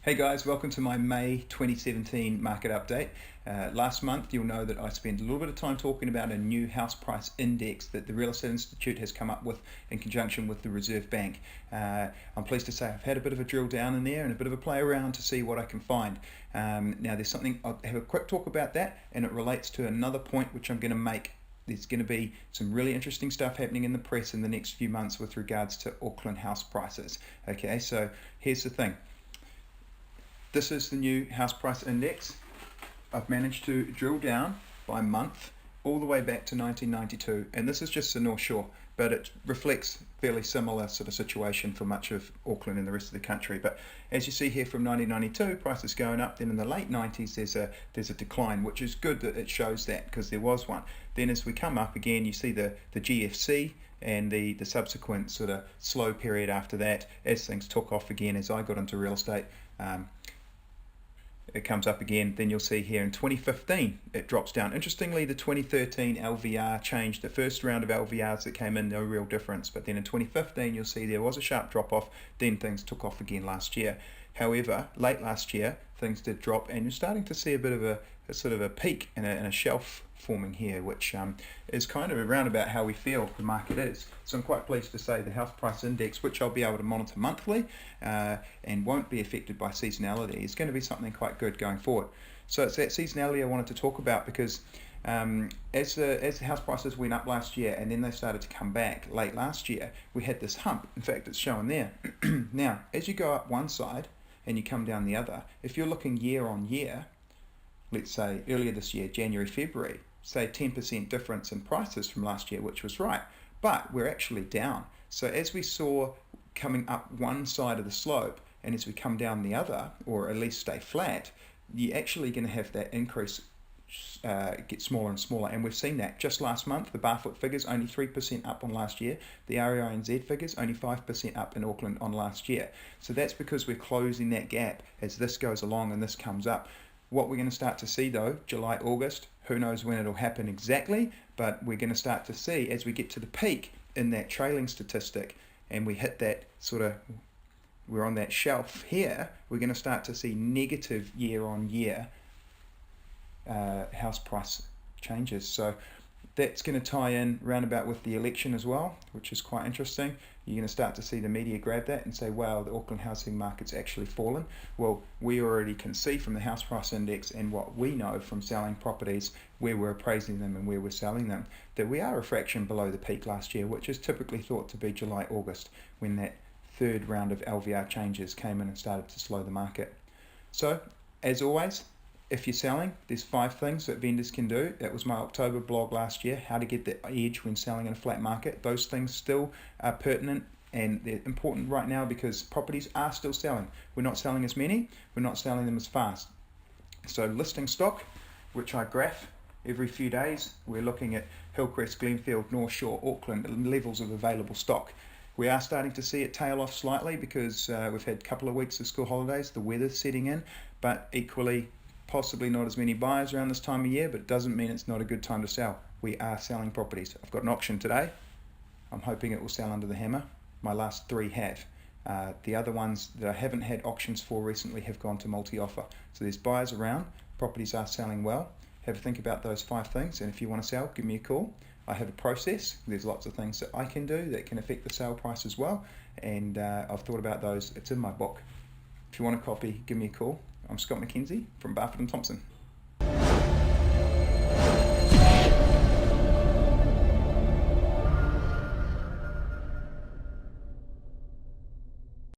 Hey guys, welcome to my May 2017 market update. Last month you'll know that I spent a little bit of time talking about a new house price index that the Real Estate Institute has come up with in conjunction with the Reserve Bank. I'm pleased to say I've had a bit of a drill down in there and a bit of a play around to see what I can find. Now there's something, I'll have a quick talk about that, and it relates to another point which I'm going to make. There's going to be some really interesting stuff happening in the press in the next few months with regards to Auckland house prices. Okay, so here's the thing. This is the new house price index. I've managed to drill down by month all the way back to 1992, and this is just the North Shore, but it reflects fairly similar sort of situation for much of Auckland and the rest of the country. But as you see here, from 1992, prices going up. Then in the late 90s there's a decline, which is good that it shows that, because there was one. Then as we come up again, you see the GFC and the subsequent sort of slow period after that as things took off again as I got into real estate. It comes up again. Then you'll see here in 2015 it drops down. Interestingly, the 2013 LVR changed. The first round of LVRs that came in, no real difference, but then in 2015 you'll see there was a sharp drop off. Then things took off again last year. However, late last year things did drop, and you're starting to see a bit of a sort of a peak and a shelf forming here, which is kind of around about how we feel the market is. So I'm quite pleased to say the house price index, which I'll be able to monitor monthly and won't be affected by seasonality, is going to be something quite good going forward. So it's that seasonality I wanted to talk about, because as the house prices went up last year and then they started to come back late last year, we had this hump. In fact, it's shown there. Now, as you go up one side and you come down the other, if you're looking year on year, let's say earlier this year, January, February, say 10% difference in prices from last year, which was right, but we're actually down. So as we saw coming up one side of the slope, and as we come down the other, or at least stay flat, you're actually going to have that increase get smaller and smaller. And we've seen that just last month. The Barfoot figures only 3% up on last year. The REINZ figures only 5% up in Auckland on last year. So that's because we're closing that gap as this goes along and this comes up. What we're going to start to see though, July, August, who knows when it'll happen exactly, but we're going to start to see as we get to the peak in that trailing statistic and we hit that sort of, we're on that shelf here, we're going to start to see negative year on year house price changes. So that's going to tie in roundabout with the election as well, which is quite interesting. You're going to start to see the media grab that and say, wow, the Auckland housing market's actually fallen. Well, we already can see from the house price index and what we know from selling properties, where we're appraising them and where we're selling them, that we are a fraction below the peak last year, which is typically thought to be July, August, when that third round of LVR changes came in and started to slow the market. So, as always, if you're selling, there's 5 things that vendors can do. That was my October blog last year, how to get the edge when selling in a flat market. Those things still are pertinent and they're important right now because properties are still selling. We're not selling as many, we're not selling them as fast. So listing stock, which I graph every few days, we're looking at Hillcrest, Glenfield, North Shore, Auckland, levels of available stock. We are starting to see it tail off slightly because we've had a couple of weeks of school holidays, the weather's setting in, but equally possibly not as many buyers around this time of year, but it doesn't mean it's not a good time to sell. We are selling properties. I've got an auction today. I'm hoping it will sell under the hammer. My last 3 have. The other ones that I haven't had auctions for recently have gone to multi-offer. So there's buyers around, properties are selling well. Have a think about those 5 things, and if you want to sell, give me a call. I have a process. There's lots of things that I can do that can affect the sale price as well, and I've thought about those. It's in my book. If you want a copy, give me a call. I'm Scott Mackenzie from Barfoot and Thompson.